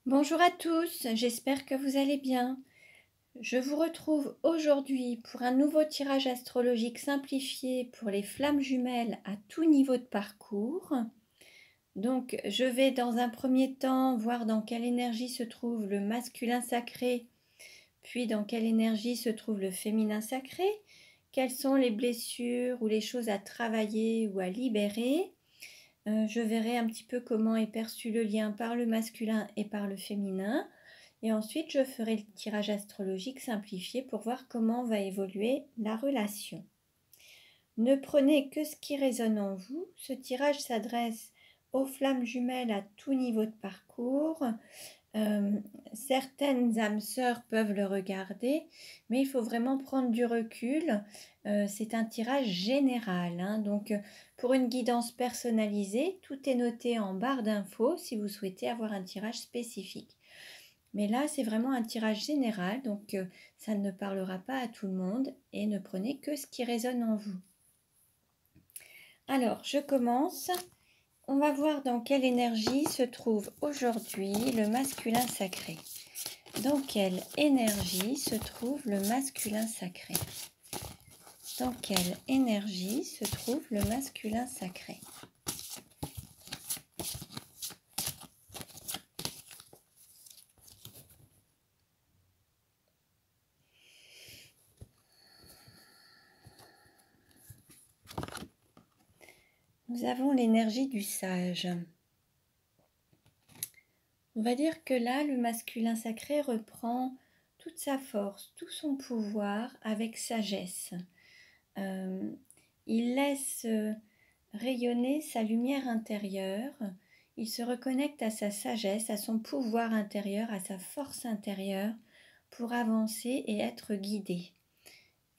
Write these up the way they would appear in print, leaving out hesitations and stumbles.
Bonjour à tous, j'espère que vous allez bien. Je vous retrouve aujourd'hui pour un nouveau tirage astrologique simplifié pour les flammes jumelles à tout niveau de parcours. Donc je vais dans un premier temps voir dans quelle énergie se trouve le masculin sacré, puis dans quelle énergie se trouve le féminin sacré, quelles sont les blessures ou les choses à travailler ou à libérer. Je verrai un petit peu comment est perçu le lien par le masculin et par le féminin. Et ensuite, je ferai le tirage astrologique simplifié pour voir comment va évoluer la relation. Ne prenez que ce qui résonne en vous. Ce tirage s'adresse aux flammes jumelles à tout niveau de parcours. Certaines âmes sœurs peuvent le regarder, mais il faut vraiment prendre du recul. C'est un tirage général, hein, donc pour une guidance personnalisée, tout est noté en barre d'infos si vous souhaitez avoir un tirage spécifique. Mais là, c'est vraiment un tirage général, donc ça ne parlera pas à tout le monde et ne prenez que ce qui résonne en vous. Alors, je commence. On va voir dans quelle énergie se trouve aujourd'hui le masculin sacré. Dans quelle énergie se trouve le masculin sacré? Dans quelle énergie se trouve le masculin sacré? Nous avons l'énergie du sage. On va dire que là, le masculin sacré reprend toute sa force, tout son pouvoir avec sagesse. Il laisse rayonner sa lumière intérieure. Il se reconnecte à sa sagesse, à son pouvoir intérieur, à sa force intérieure pour avancer et être guidé.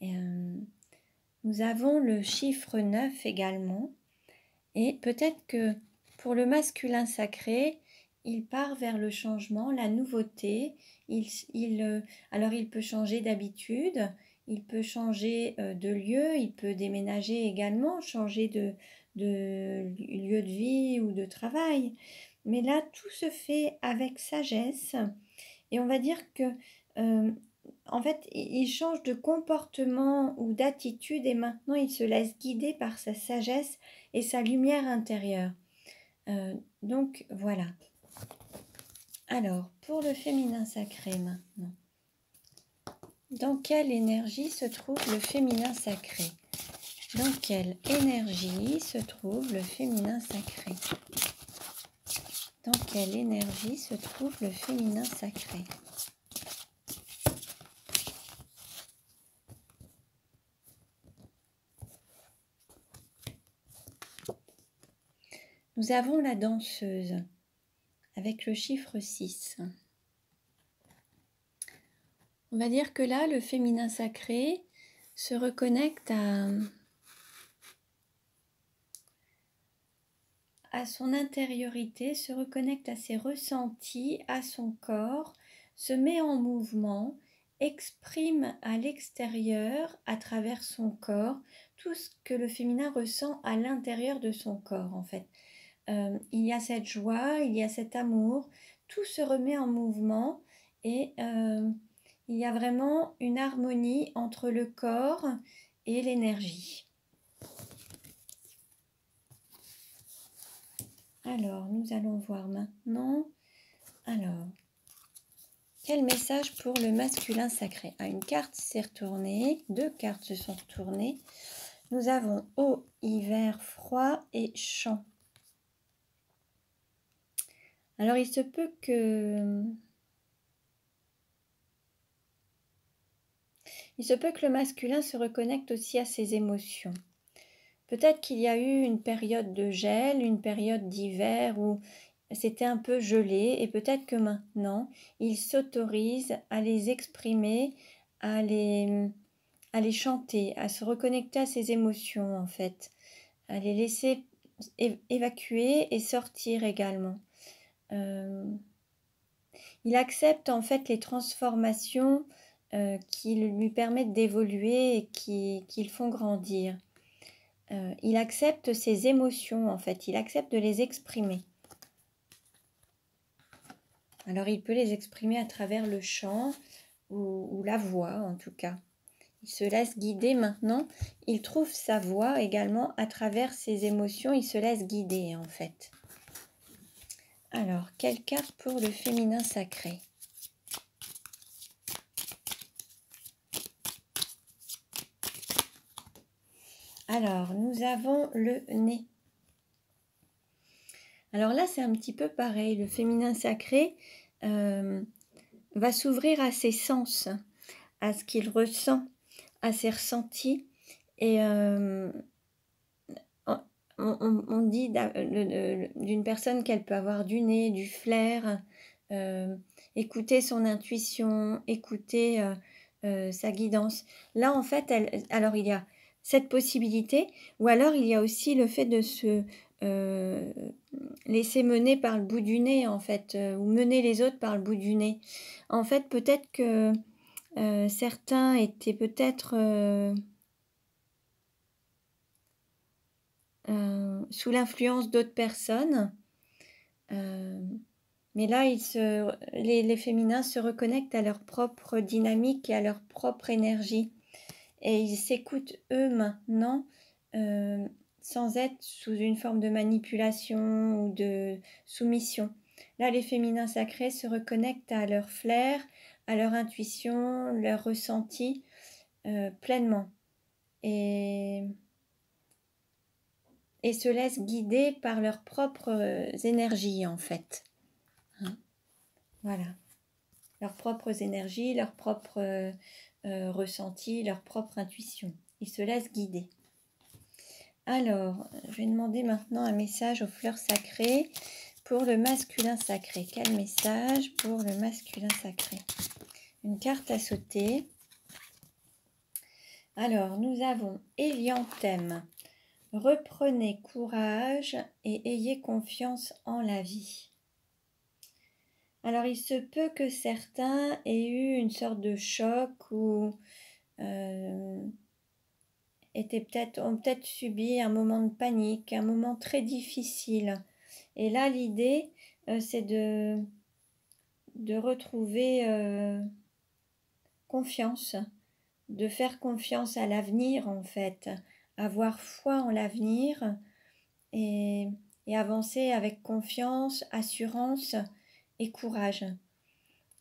Nous avons le chiffre 9 également. Et peut-être que pour le masculin sacré, il part vers le changement, la nouveauté. Alors il peut changer d'habitude, il peut changer de lieu, il peut déménager également, changer de lieu de vie ou de travail. Mais là, tout se fait avec sagesse. Et on va dire que, en fait, il change de comportement ou d'attitude et maintenant il se laisse guider par sa sagesse et sa lumière intérieure. Donc voilà. Alors, pour le féminin sacré maintenant. Dans quelle énergie se trouve le féminin sacré? Dans quelle énergie se trouve le féminin sacré? Dans quelle énergie se trouve le féminin sacré? Nous avons la danseuse avec le chiffre 6. On va dire que là, le féminin sacré se reconnecte à son intériorité, se reconnecte à ses ressentis, à son corps, se met en mouvement, exprime à l'extérieur, à travers son corps, tout ce que le féminin ressent à l'intérieur de son corps en fait. Il y a cette joie, il y a cet amour, tout se remet en mouvement et il y a vraiment une harmonie entre le corps et l'énergie. Alors, nous allons voir maintenant. Alors, quel message pour le masculin sacré? Une carte s'est retournée, deux cartes se sont retournées. Nous avons eau, hiver, froid et champ. Alors, il se peut que le masculin se reconnecte aussi à ses émotions. Peut-être qu'il y a eu une période de gel, une période d'hiver où c'était un peu gelé et peut-être que maintenant, il s'autorise à les exprimer, à les chanter, à se reconnecter à ses émotions en fait, à les laisser évacuer et sortir également. Il accepte en fait les transformations qui lui permettent d'évoluer et qui le font grandir. Il accepte ses émotions en fait, il accepte de les exprimer. Alors, il peut les exprimer à travers le chant ou la voix, en tout cas. Il se laisse guider maintenant. Il trouve sa voix également à travers ses émotions. Il se laisse guider, en fait. Alors, quelle carte pour le féminin sacré? Alors, nous avons le nez. Alors là, c'est un petit peu pareil. Le féminin sacré va s'ouvrir à ses sens, à ce qu'il ressent, à ses ressentis. Et on dit d'une personne qu'elle peut avoir du nez, du flair, écouter son intuition, écouter sa guidance. Là, en fait, alors il y a cette possibilité, ou alors il y a aussi le fait de se laisser mener par le bout du nez, en fait, ou mener les autres par le bout du nez. En fait, peut-être que certains étaient peut-être sous l'influence d'autres personnes, mais là, les féminins se reconnectent à leur propre dynamique et à leur propre énergie. Et ils s'écoutent eux maintenant, sans être sous une forme de manipulation ou de soumission. Là, les féminins sacrés se reconnectent à leur flair, à leur intuition, leur ressenti pleinement. Et se laissent guider par leurs propres énergies, en fait. Hein, voilà. Leurs propres énergies, leurs propres ressentis, leur propre intuition. Ils se laissent guider. Alors, je vais demander maintenant un message aux fleurs sacrées pour le masculin sacré. Quel message pour le masculin sacré? Une carte à sauter. Alors, nous avons Élianthème. Reprenez courage et ayez confiance en la vie. Alors, il se peut que certains aient eu une sorte de choc ou ont peut-être subi un moment de panique, un moment très difficile. Et là, l'idée, c'est de retrouver confiance, de faire confiance à l'avenir, en fait, avoir foi en l'avenir et avancer avec confiance, assurance et courage.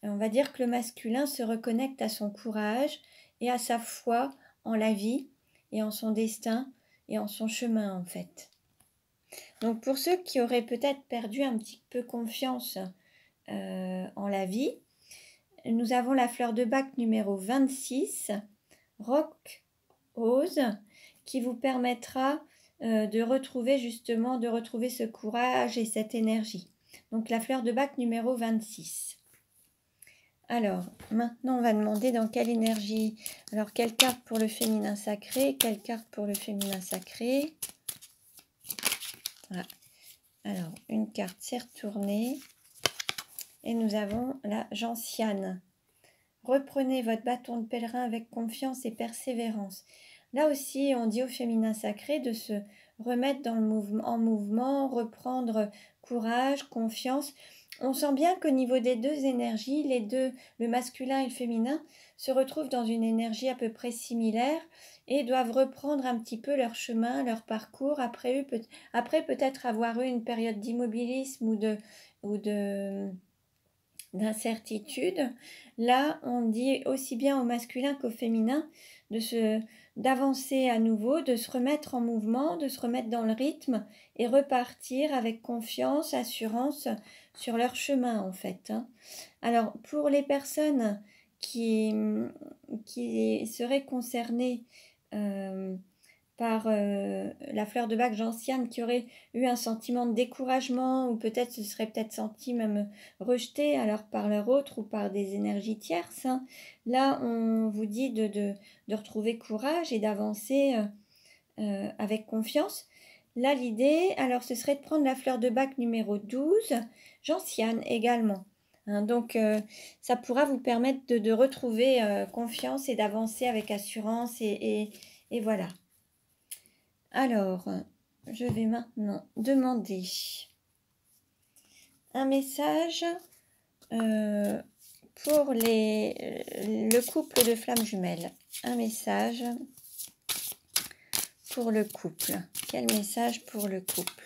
On va dire que le masculin se reconnecte à son courage et à sa foi en la vie et en son destin et en son chemin, en fait. Donc pour ceux qui auraient peut-être perdu un petit peu confiance en la vie, nous avons la fleur de bac numéro 26, Rock Rose, qui vous permettra de retrouver ce courage et cette énergie. Donc la fleur de bac numéro 26. Alors, maintenant on va demander dans quelle énergie. Alors, quelle carte pour le féminin sacré? Quelle carte pour le féminin sacré? Voilà. Alors, une carte s'est retournée. Et nous avons la gentiane. Reprenez votre bâton de pèlerin avec confiance et persévérance. Là aussi, on dit au féminin sacré de se remettre en mouvement, reprendre courage, confiance. On sent bien qu'au niveau des deux énergies, le masculin et le féminin, se retrouvent dans une énergie à peu près similaire et doivent reprendre un petit peu leur chemin, leur parcours, après peut-être avoir eu une période d'immobilisme ou d'incertitude. Là, on dit aussi bien au masculin qu'au féminin d'avancer à nouveau, de se remettre en mouvement, de se remettre dans le rythme et repartir avec confiance, assurance sur leur chemin, en fait. Alors, pour les personnes qui seraient concernées par la fleur de bac gentiane, qui aurait eu un sentiment de découragement ou peut-être se serait peut-être senti même rejeté alors par leur autre ou par des énergies tierces. Là, on vous dit de retrouver courage et d'avancer avec confiance. Là, l'idée, alors ce serait de prendre la fleur de bac numéro 12, gentiane également. Donc, ça pourra vous permettre de retrouver confiance et d'avancer avec assurance et voilà. Alors, je vais maintenant demander un message pour le couple de flammes jumelles. Un message pour le couple. Quel message pour le couple?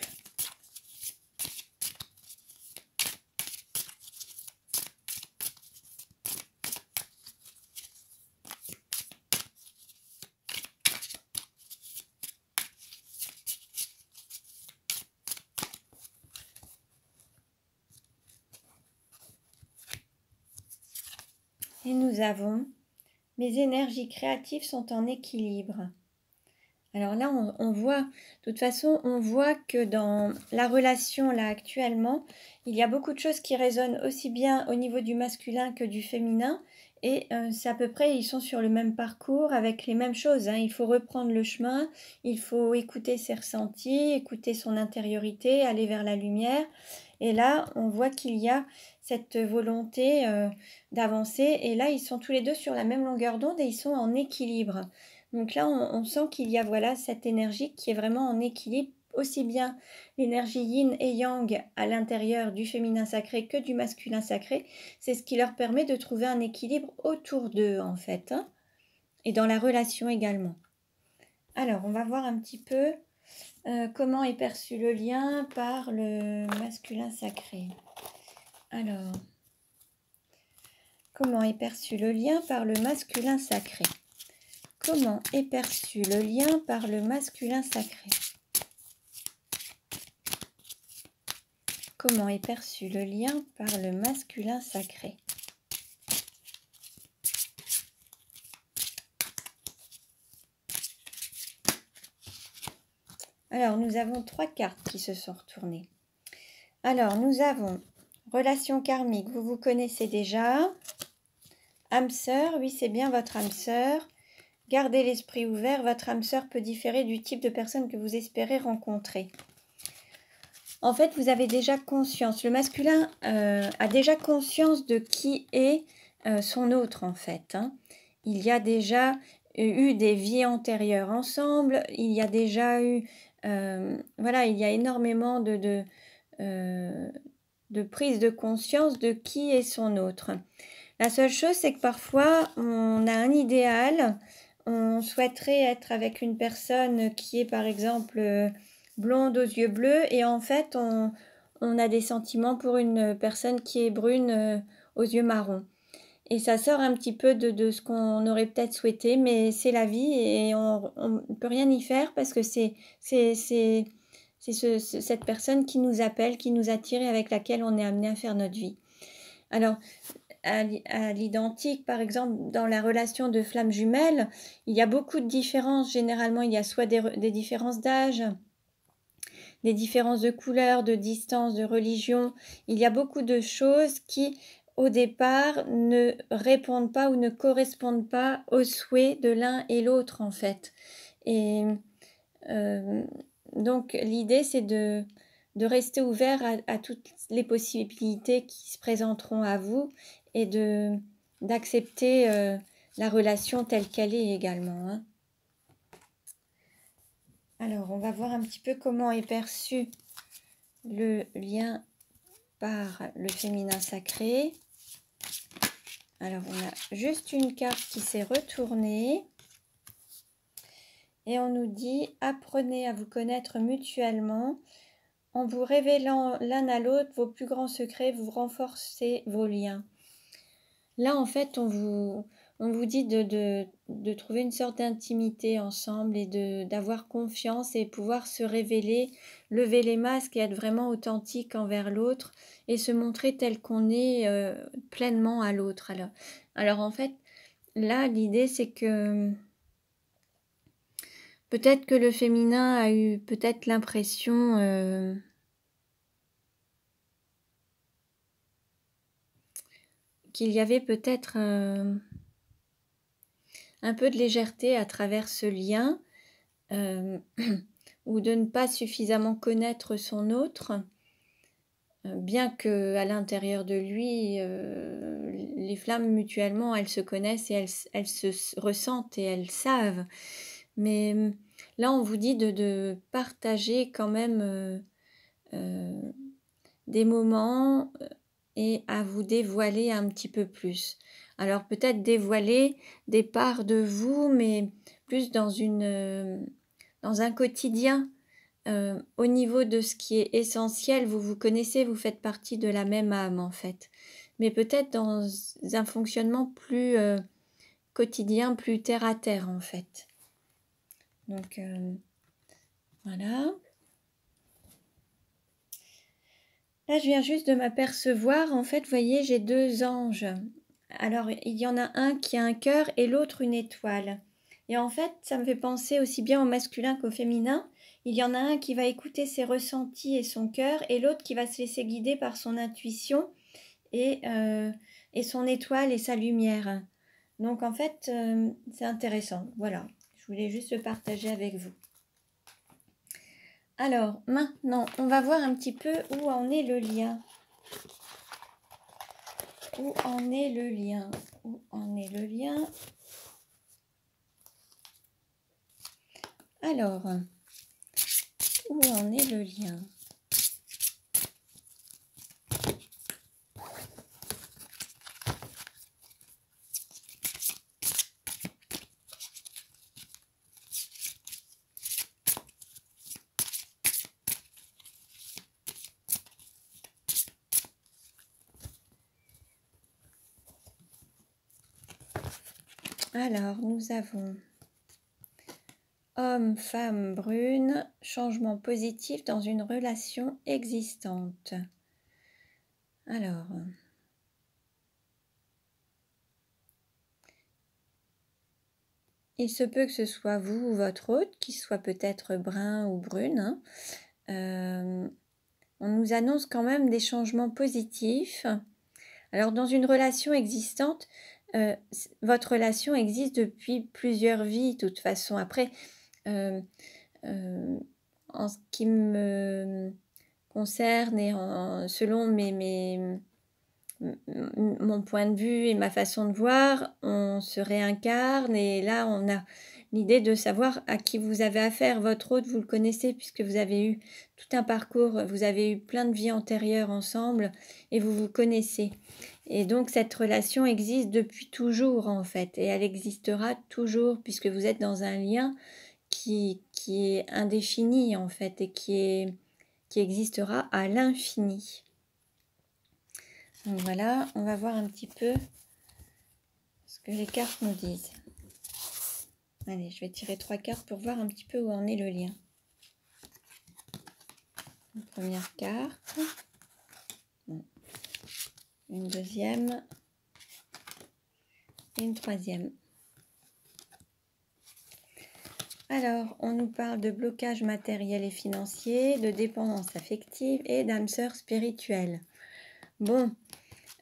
Et nous avons, mes énergies créatives sont en équilibre. Alors là, on voit, de toute façon, on voit que dans la relation là actuellement, il y a beaucoup de choses qui résonnent aussi bien au niveau du masculin que du féminin. Et c'est à peu près, ils sont sur le même parcours avec les mêmes choses, hein. Il faut reprendre le chemin, il faut écouter ses ressentis, écouter son intériorité, aller vers la lumière. Et là, on voit qu'il y a cette volonté d'avancer. Et là, ils sont tous les deux sur la même longueur d'onde et ils sont en équilibre. Donc là, on sent qu'il y a voilà, cette énergie qui est vraiment en équilibre, aussi bien l'énergie yin et yang à l'intérieur du féminin sacré que du masculin sacré. C'est ce qui leur permet de trouver un équilibre autour d'eux, en fait, hein, et dans la relation également. Alors, on va voir un petit peu comment est perçu le lien par le masculin sacré. Alors, comment est perçu le lien par le masculin sacré? Comment est perçu le lien par le masculin sacré? Comment est perçu le lien par le masculin sacré? Alors, nous avons 3 cartes qui se sont retournées. Alors, nous avons relation karmique, vous vous connaissez déjà. Âme sœur, oui, c'est bien votre âme sœur. Gardez l'esprit ouvert, votre âme sœur peut différer du type de personne que vous espérez rencontrer. En fait, vous avez déjà conscience, le masculin a déjà conscience de qui est son autre, en fait, hein. Il y a déjà eu des vies antérieures ensemble, il y a déjà eu, voilà, il y a énormément de prise de conscience de qui est son autre. La seule chose, c'est que parfois, on a un idéal, on souhaiterait être avec une personne qui est, par exemple, blonde aux yeux bleus, et en fait, on a des sentiments pour une personne qui est brune aux yeux marrons. Et ça sort un petit peu de ce qu'on aurait peut-être souhaité, mais c'est la vie et on ne peut rien y faire parce que c'est cette personne qui nous appelle, qui nous attire et avec laquelle on est amené à faire notre vie. Alors, à l'identique, par exemple, dans la relation de flammes jumelles, il y a beaucoup de différences. Généralement, il y a soit des différences d'âge, des différences de couleur, de distance, de religion. Il y a beaucoup de choses qui, au départ, ne répondent pas ou ne correspondent pas aux souhaits de l'un et l'autre, en fait. Et donc, l'idée, c'est de rester ouvert à toutes les possibilités qui se présenteront à vous et d'accepter la relation telle qu'elle est également, hein. Alors, on va voir un petit peu comment est perçu le lien par le féminin sacré. Alors, on a juste une carte qui s'est retournée. Et on nous dit « Apprenez à vous connaître mutuellement. En vous révélant l'un à l'autre vos plus grands secrets, vous renforcez vos liens. » Là, en fait, on vous dit de trouver une sorte d'intimité ensemble et d'avoir confiance et pouvoir se révéler, lever les masques et être vraiment authentique envers l'autre et se montrer tel qu'on est pleinement à l'autre. Alors, en fait, là, l'idée, c'est que peut-être que le féminin a eu peut-être l'impression qu'il y avait peut-être un peu de légèreté à travers ce lien, ou de ne pas suffisamment connaître son autre, bien qu'à l'intérieur de lui, les flammes mutuellement, elles se connaissent et elles se ressentent et elles savent. Mais là, on vous dit de partager quand même des moments et à vous dévoiler un petit peu plus. Alors peut-être dévoiler des parts de vous, mais plus dans un quotidien. Au niveau de ce qui est essentiel, vous vous connaissez, vous faites partie de la même âme en fait. Mais peut-être dans un fonctionnement plus quotidien, plus terre à terre en fait. Donc voilà. Là, je viens juste de m'apercevoir, en fait, vous voyez, j'ai 2 anges. Alors, il y en a un qui a un cœur et l'autre une étoile. Et en fait, ça me fait penser aussi bien au masculin qu'au féminin. Il y en a un qui va écouter ses ressentis et son cœur, et l'autre qui va se laisser guider par son intuition et, et son étoile et sa lumière. Donc, en fait, c'est intéressant. Voilà, je voulais juste le partager avec vous. Alors, maintenant, on va voir un petit peu où en est le lien. Où en est le lien? Où en est le lien? Alors, où en est le lien? Alors, nous avons homme, femme, brune, changement positif dans une relation existante. Alors, il se peut que ce soit vous ou votre hôte, qui soit peut-être brun ou brune. On nous annonce quand même des changements positifs. Alors, dans une relation existante, votre relation existe depuis plusieurs vies, de toute façon. Après, en ce qui me concerne et selon mon point de vue et ma façon de voir, on se réincarne et là, on a l'idée de savoir à qui vous avez affaire. Votre hôte, vous le connaissez puisque vous avez eu tout un parcours, vous avez eu plein de vies antérieures ensemble et vous vous connaissez. Et donc cette relation existe depuis toujours en fait, et elle existera toujours puisque vous êtes dans un lien qui est indéfini en fait et qui existera à l'infini. Donc voilà, on va voir un petit peu ce que les cartes nous disent. Allez, je vais tirer 3 cartes pour voir un petit peu où en est le lien. Une première carte. Une deuxième et une troisième. Alors, on nous parle de blocage matériel et financier, de dépendance affective et d'âme sœur spirituelle. Bon,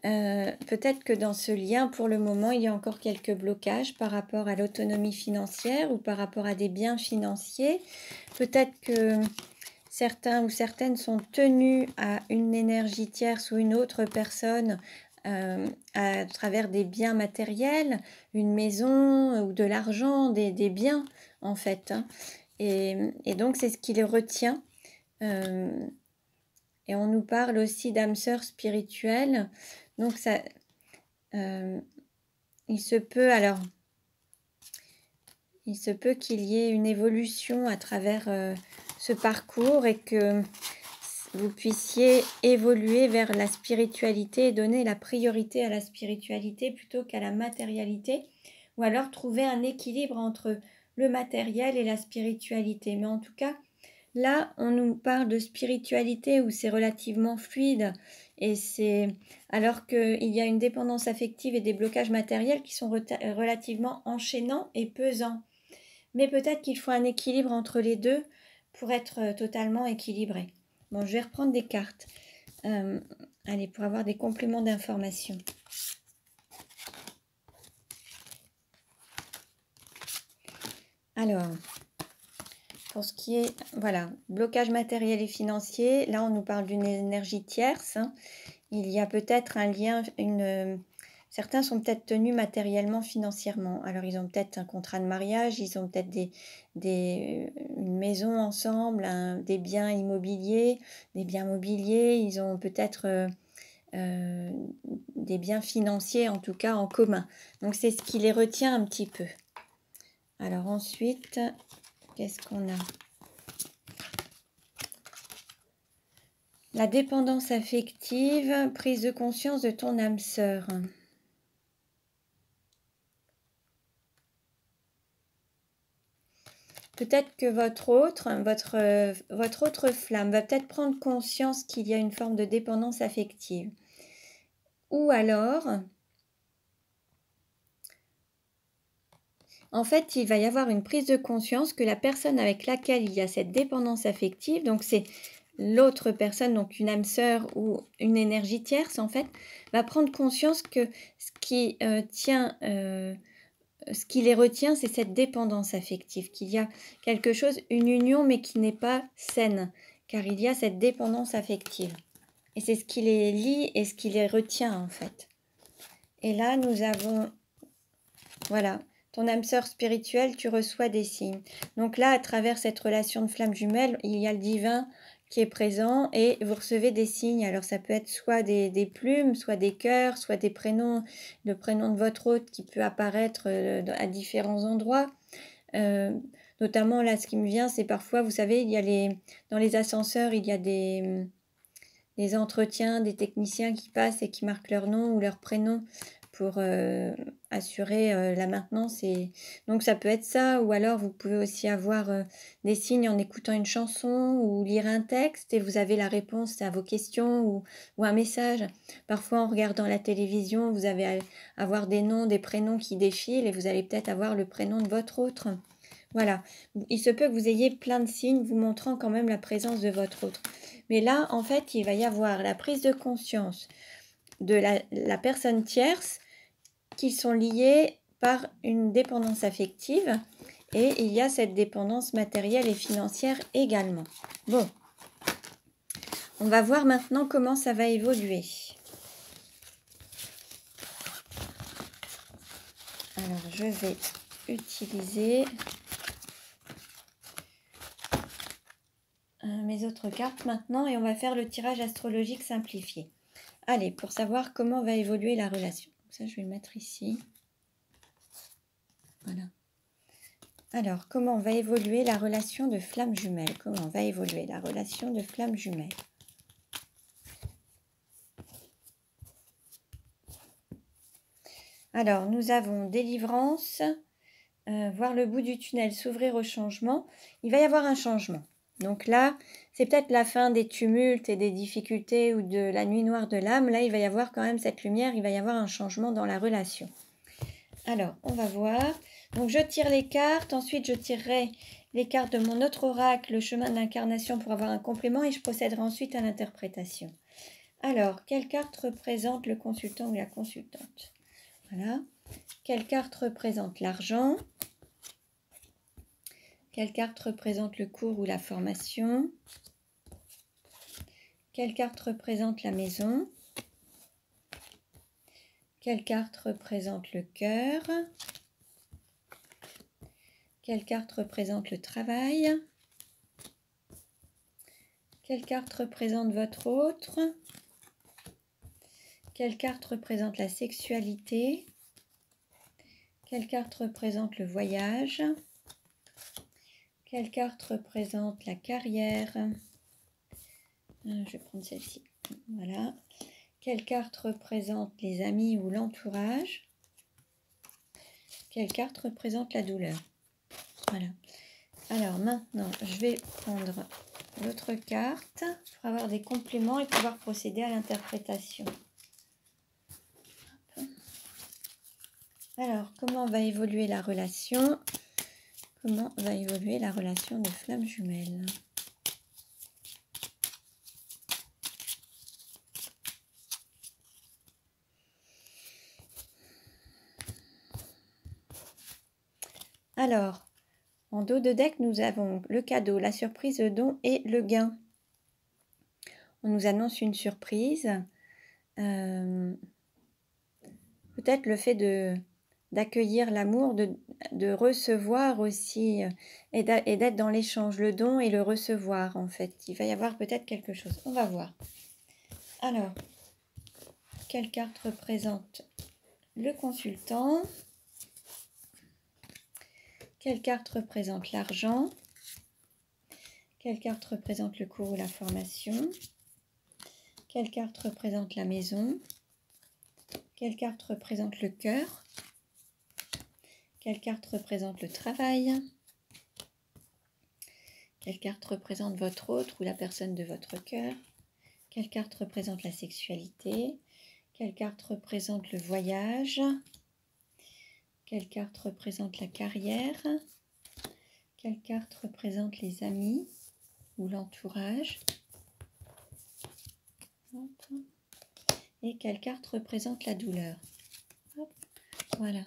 peut-être que dans ce lien, pour le moment, il y a encore quelques blocages par rapport à l'autonomie financière ou par rapport à des biens financiers. Peut-être que certains ou certaines sont tenus à une énergie tierce ou une autre personne à travers des biens matériels, une maison ou de l'argent, des biens en fait. Hein. Et donc c'est ce qui les retient. Et on nous parle aussi d'âme sœur spirituelle. Donc ça, il se peut qu'il y ait une évolution à travers ce parcours et que vous puissiez évoluer vers la spiritualité et donner la priorité à la spiritualité plutôt qu'à la matérialité, ou alors trouver un équilibre entre le matériel et la spiritualité. Mais en tout cas, là, on nous parle de spiritualité où c'est relativement fluide et c'est alors qu'il y a une dépendance affective et des blocages matériels qui sont relativement enchaînants et pesants. Mais peut-être qu'il faut un équilibre entre les deux pour être totalement équilibré. Bon, je vais reprendre des cartes. Allez, pour avoir des compléments d'information. Alors, pour ce qui est, voilà, blocage matériel et financier, là on nous parle d'une énergie tierce. Hein. Il y a peut-être un lien, certains sont peut-être tenus matériellement, financièrement. Alors ils ont peut-être un contrat de mariage, ils ont peut-être une maison ensemble, des biens immobiliers, des biens mobiliers, ils ont peut-être des biens financiers, en tout cas en commun. Donc c'est ce qui les retient un petit peu. Alors ensuite, qu'est-ce qu'on a? La dépendance affective, prise de conscience de ton âme sœur. Peut-être que votre autre flamme va peut-être prendre conscience qu'il y a une forme de dépendance affective. Ou alors, en fait, il va y avoir une prise de conscience que la personne avec laquelle il y a cette dépendance affective, donc c'est l'autre personne, donc une âme sœur ou une énergie tierce, en fait, va prendre conscience que ce qui ce qui les retient, c'est cette dépendance affective, qu'il y a quelque chose, une union, mais qui n'est pas saine, car il y a cette dépendance affective. Et c'est ce qui les lie et ce qui les retient, en fait. Et là, nous avons, voilà, ton âme sœur spirituelle, tu reçois des signes. Donc là, à travers cette relation de flamme jumelle, il y a le divin qui est présent et vous recevez des signes. Alors ça peut être soit des plumes, soit des cœurs, soit des prénoms, le prénom de votre hôte qui peut apparaître à différents endroits. Notamment là, ce qui me vient, c'est parfois, vous savez, il y a dans les ascenseurs, il y a des entretiens, des techniciens qui passent et qui marquent leur nom ou leur prénom pour assurer la maintenance. Et donc ça peut être ça, ou alors vous pouvez aussi avoir des signes en écoutant une chanson ou lire un texte et vous avez la réponse à vos questions ou un message. Parfois en regardant la télévision, vous allez avoir des noms, des prénoms qui défilent et vous allez peut-être avoir le prénom de votre autre. Voilà, il se peut que vous ayez plein de signes vous montrant quand même la présence de votre autre. Mais là, en fait, il va y avoir la prise de conscience de la personne tierce qu'ils sont liés par une dépendance affective et il y a cette dépendance matérielle et financière également. Bon, on va voir maintenant comment ça va évoluer. Alors, je vais utiliser mes autres cartes maintenant et on va faire le tirage astrologique simplifié. Allez, pour savoir comment va évoluer la relation. Ça, je vais le mettre ici. Voilà. Alors, comment va évoluer la relation de flamme jumelle? Comment va évoluer la relation de flamme jumelle? Alors, nous avons délivrance, voir le bout du tunnel, s'ouvrir au changement. Il va y avoir un changement. Donc là, c'est peut-être la fin des tumultes et des difficultés ou de la nuit noire de l'âme. Là, il va y avoir quand même cette lumière, il va y avoir un changement dans la relation. Alors, on va voir. Donc, je tire les cartes. Ensuite, je tirerai les cartes de mon autre oracle, le chemin de l'incarnation, pour avoir un complément. Et je procéderai ensuite à l'interprétation. Alors, quelle carte représente le consultant ou la consultante? Voilà. Quelle carte représente l'argent? Quelle carte représente le cours ou la formation? Quelle carte représente la maison? Quelle carte représente le cœur? Quelle carte représente le travail? Quelle carte représente votre autre? Quelle carte représente la sexualité? Quelle carte représente le voyage? Quelle carte représente la carrière? Je vais prendre celle-ci. Voilà. Quelle carte représente les amis ou l'entourage? Quelle carte représente la douleur? Voilà. Alors maintenant, je vais prendre l'autre carte pour avoir des compléments et pouvoir procéder à l'interprétation. Alors, comment va évoluer la relation? Comment va évoluer la relation de flamme jumelle? Alors, en dos de deck, nous avons le cadeau, la surprise, le don et le gain. On nous annonce une surprise. Peut-être le fait d'accueillir l'amour, de recevoir aussi et d'être dans l'échange, le don et le recevoir en fait. Il va y avoir peut-être quelque chose. On va voir. Alors, quelle carte représente le consultant? Quelle carte représente l'argent? Quelle carte représente le cours ou la formation? Quelle carte représente la maison? Quelle carte représente le cœur? Quelle carte représente le travail? Quelle carte représente votre autre ou la personne de votre cœur? Quelle carte représente la sexualité? Quelle carte représente le voyage? Quelle carte représente la carrière? Quelle carte représente les amis ou l'entourage? Et quelle carte représente la douleur? Hop, voilà.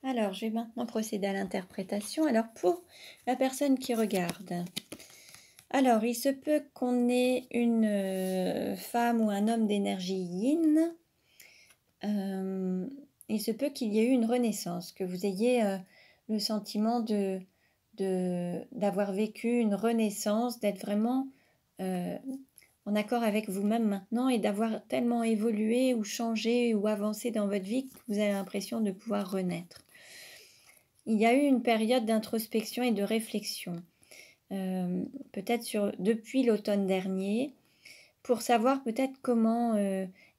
Alors, je vais maintenant procéder à l'interprétation. Alors, pour la personne qui regarde, alors, il se peut qu'on ait une femme ou un homme d'énergie yin. Il se peut qu'il y ait eu une renaissance, que vous ayez le sentiment d'avoir vécu une renaissance, d'être vraiment en accord avec vous-même maintenant et d'avoir tellement évolué ou changé ou avancé dans votre vie que vous avez l'impression de pouvoir renaître. Il y a eu une période d'introspection et de réflexion, peut-être depuis l'automne dernier, pour savoir peut-être comment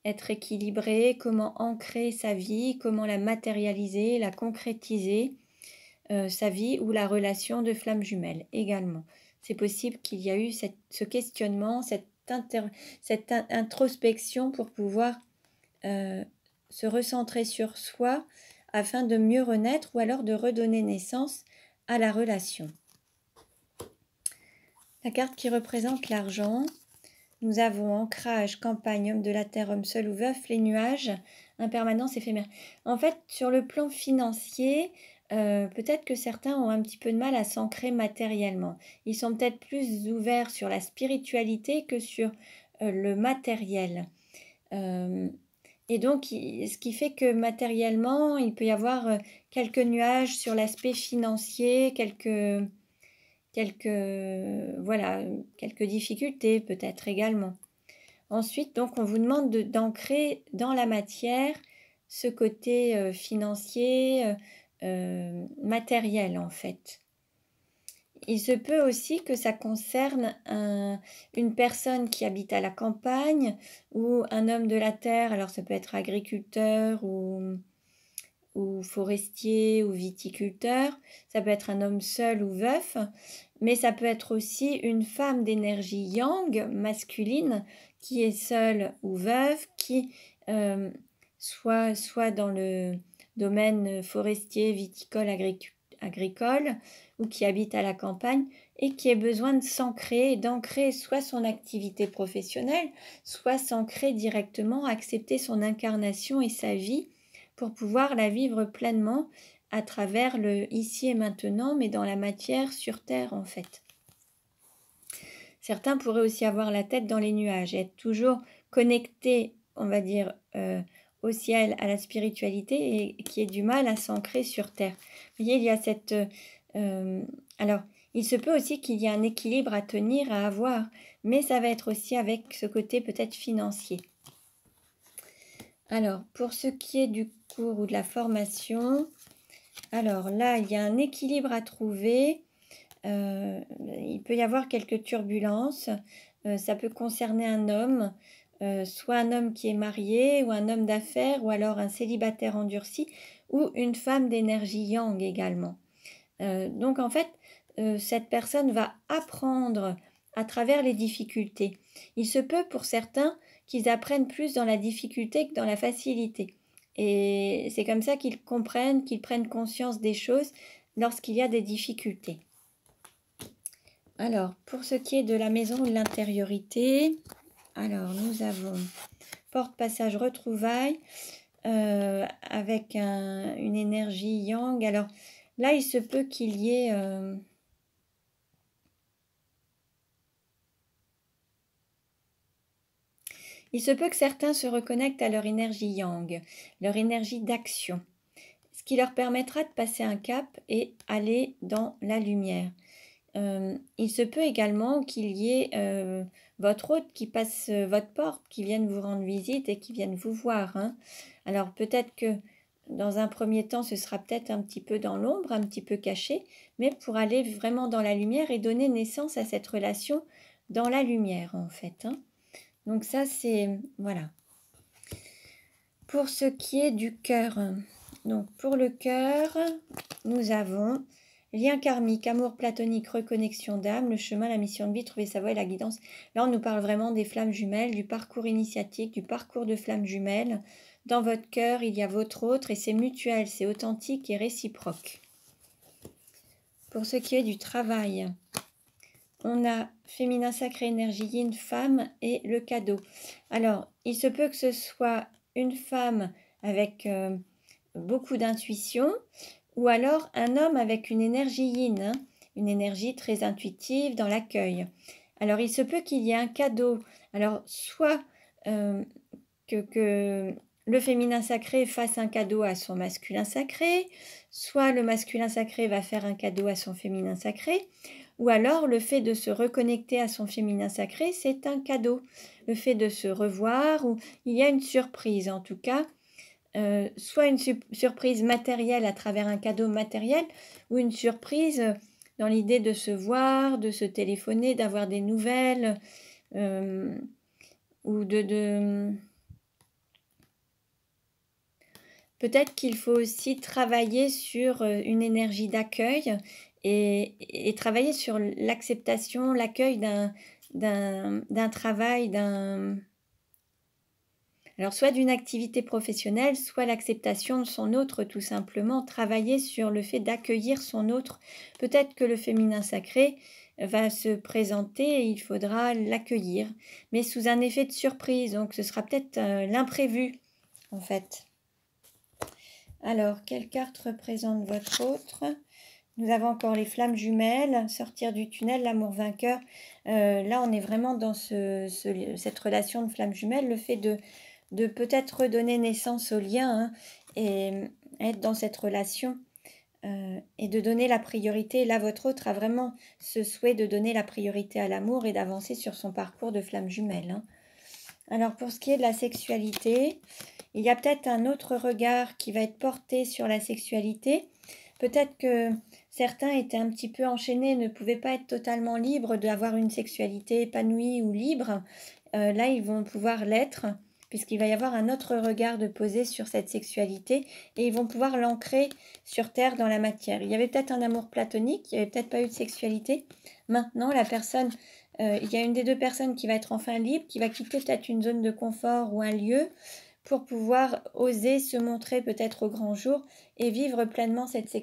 être équilibré, comment ancrer sa vie, comment la matérialiser, la concrétiser, sa vie ou la relation de flamme jumelle également. C'est possible qu'il y a eu ce questionnement, cette introspection pour pouvoir se recentrer sur soi afin de mieux renaître ou alors de redonner naissance à la relation. La carte qui représente l'argent, nous avons ancrage, campagne, homme de la terre, homme seul ou veuf, les nuages, impermanence, éphémère. En fait, sur le plan financier, peut-être que certains ont un petit peu de mal à s'ancrer matériellement. Ils sont peut-être plus ouverts sur la spiritualité que sur le matériel. Et donc, ce qui fait que matériellement, il peut y avoir quelques nuages sur l'aspect financier, quelques difficultés peut-être également. Ensuite, donc, on vous demande d'ancrer dans la matière ce côté financier, matériel en fait. Il se peut aussi que ça concerne une personne qui habite à la campagne ou un homme de la terre, alors ça peut être agriculteur ou forestier ou viticulteur, ça peut être un homme seul ou veuf, mais ça peut être aussi une femme d'énergie yang, masculine, qui est seule ou veuve, qui soit dans le domaine forestier, viticole, agricole, ou qui habite à la campagne, et qui a besoin de s'ancrer, d'ancrer soit son activité professionnelle, soit s'ancrer directement, accepter son incarnation et sa vie, pour pouvoir la vivre pleinement à travers le ici et maintenant, mais dans la matière, sur Terre en fait. Certains pourraient aussi avoir la tête dans les nuages, être toujours connectés, on va dire, au ciel, à la spiritualité, et qui ait du mal à s'ancrer sur Terre. Vous voyez, il y a cette... alors, il se peut aussi qu'il y ait un équilibre à tenir, à avoir, mais ça va être aussi avec ce côté peut-être financier. Alors, pour ce qui est du cours ou de la formation, alors là, il y a un équilibre à trouver. Il peut y avoir quelques turbulences. Ça peut concerner un homme, soit un homme qui est marié, ou un homme d'affaires, ou alors un célibataire endurci, ou une femme d'énergie yang également. Donc en fait, cette personne va apprendre à travers les difficultés. Il se peut pour certains qu'ils apprennent plus dans la difficulté que dans la facilité. Et c'est comme ça qu'ils comprennent, qu'ils prennent conscience des choses lorsqu'il y a des difficultés. Alors, pour ce qui est de la maison ou de l'intériorité, alors nous avons porte-passage retrouvailles avec une énergie yang. Alors là, il se peut qu'il y ait... Il se peut que certains se reconnectent à leur énergie yang, leur énergie d'action, ce qui leur permettra de passer un cap et aller dans la lumière. il se peut également qu'il y ait votre hôte qui passe votre porte, qui vienne vous rendre visite et qui vienne vous voir, hein. Alors peut-être que dans un premier temps, ce sera peut-être un petit peu dans l'ombre, un petit peu caché, mais pour aller vraiment dans la lumière et donner naissance à cette relation dans la lumière, en fait, hein. Donc ça, c'est... voilà. Pour ce qui est du cœur, donc pour le cœur, nous avons lien karmique, amour platonique, reconnexion d'âme, le chemin, la mission de vie, trouver sa voie et la guidance. Là, on nous parle vraiment des flammes jumelles, du parcours initiatique, du parcours de flammes jumelles. Dans votre cœur, il y a votre autre et c'est mutuel, c'est authentique et réciproque. Pour ce qui est du travail, on a féminin sacré, énergie yin, femme et le cadeau. Alors, il se peut que ce soit une femme avec beaucoup d'intuition, ou alors un homme avec une énergie yin, hein, une énergie très intuitive dans l'accueil. Alors il se peut qu'il y ait un cadeau, alors soit que le féminin sacré fasse un cadeau à son masculin sacré, soit le masculin sacré va faire un cadeau à son féminin sacré, ou alors le fait de se reconnecter à son féminin sacré, c'est un cadeau. Le fait de se revoir, ou il y a une surprise en tout cas, soit une surprise matérielle à travers un cadeau matériel, ou une surprise dans l'idée de se voir, de se téléphoner, d'avoir des nouvelles, ou Peut-être qu'il faut aussi travailler sur une énergie d'accueil et travailler sur l'acceptation, l'accueil d'un travail, alors soit d'une activité professionnelle, soit l'acceptation de son autre, tout simplement, travailler sur le fait d'accueillir son autre. Peut-être que le féminin sacré va se présenter et il faudra l'accueillir, mais sous un effet de surprise, donc ce sera peut-être l'imprévu, en fait. Alors, quelle carte représente votre autre? Nous avons encore les flammes jumelles, sortir du tunnel, l'amour vainqueur. Là, on est vraiment dans cette relation de flammes jumelles, le fait de peut-être redonner naissance au lien, hein, et être dans cette relation et de donner la priorité. Là, votre autre a vraiment ce souhait de donner la priorité à l'amour et d'avancer sur son parcours de flammes jumelles, hein. Alors, pour ce qui est de la sexualité, il y a peut-être un autre regard qui va être porté sur la sexualité. Peut-être que certains étaient un petit peu enchaînés, ne pouvaient pas être totalement libres d'avoir une sexualité épanouie ou libre. Là, ils vont pouvoir l'être, puisqu'il va y avoir un autre regard de poser sur cette sexualité et ils vont pouvoir l'ancrer sur terre dans la matière. Il y avait peut-être un amour platonique, il n'y avait peut-être pas eu de sexualité. Maintenant, la personne, il y a une des deux personnes qui va être enfin libre, qui va quitter peut-être une zone de confort ou un lieu pour pouvoir oser se montrer peut-être au grand jour et vivre pleinement cette sexualité.